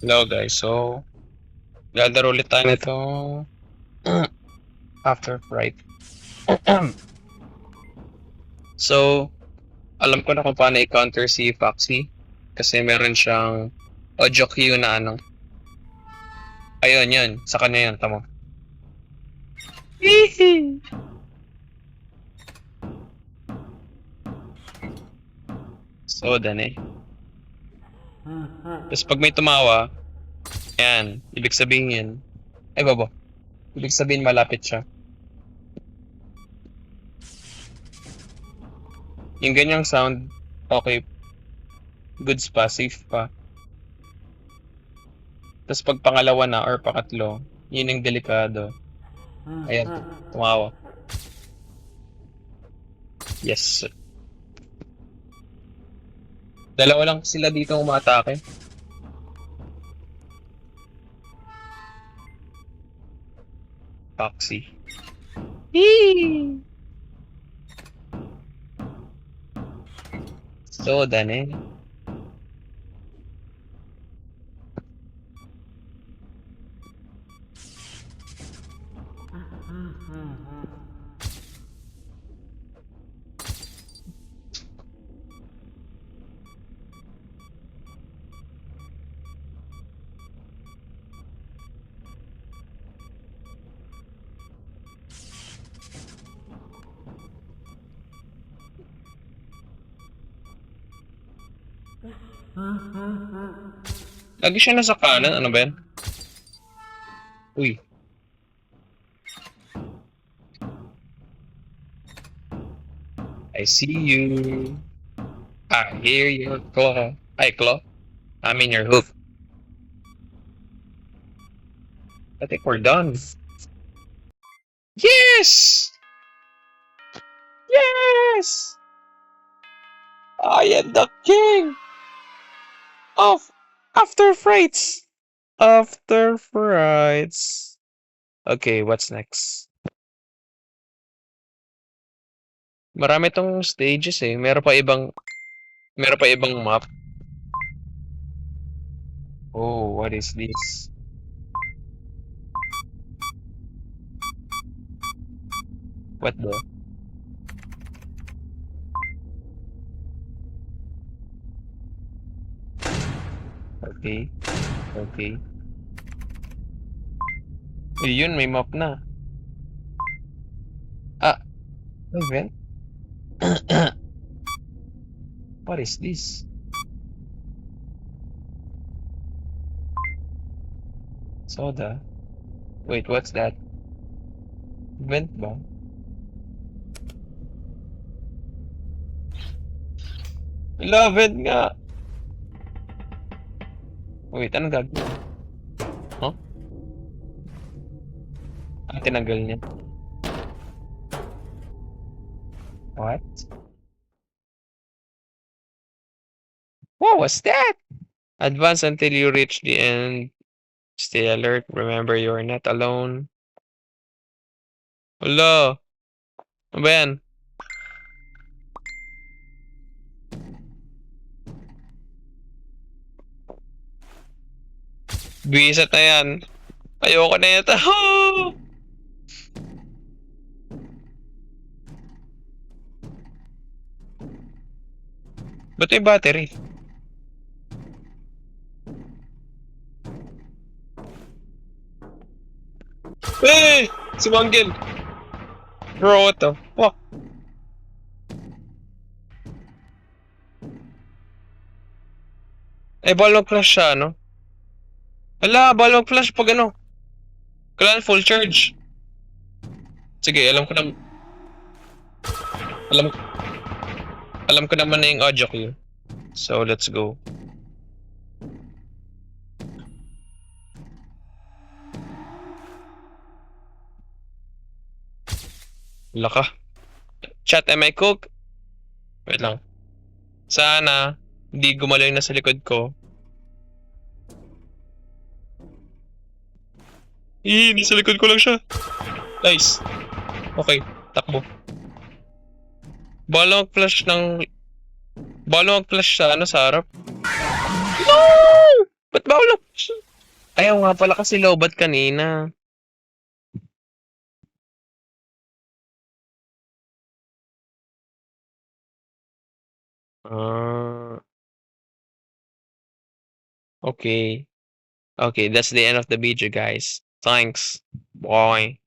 Hello guys, so lalaro ulit tayo nito After Fright. So, alam ko na kung paano i-counter si Foxy kasi meron siyang audio cue na ano. Ayun, yun. Sa kanya yun, tamo. So, dan eh. Tapos pag may tumawa, yan, ibig sabihin yun. Ay, babo. Ibig sabihin malapit siya. Yung ganyang sound, okay. Goods pa, safe pa. Tapos pag pangalawa na or pangatlo, yun yung delikado. Ayan, tumawa. Yes. Dalawa lang sila dito umatake. Foxy. So, dan eh. Lagi siya nasa kanan, ano ba yan? Uy. I see you. I hear your claw. Ay, claw. I mean your hoof. I think we're done. Yes! Yes! I am the king of After Frights. After Frights. Okay, what's next? Marami tong stages eh. Meron pa ibang map. Oh, what is this? What the? Okay. Okay. Yun, may map na. Ah, event? What is this? Soda? Wait, what's that? Vent ba? Wala, vent nga! Wait, anong gagawin? Huh? Ang tinanggal niya? What? What was that? Advance until you reach the end. Stay alert. Remember, you are not alone. Wala! Ano ba yan? Buwisit na yan. Ayoko na yata. Ba't may battery? Eh! Si Manggil! Bro, what the fuck? Eh, ball mag-flash siya, no? Hala, ball mag-flash pag ano? Kailangan full charge. Sige, alam, alam ko naman na yung audio cue. So, let's go. Laka. Chat, am I cook? Wait lang. Sana, hindi gumalaw na sa likod ko. Nasa likod ko lang siya. Nice. Okay, takbo. Bala mag-flash sa ano, sa harap. No! Ba't Wala. Ayaw nga pala kasi lobat kanina. Ah, okay. Okay, that's the end of the video, guys. Thanks. Bye.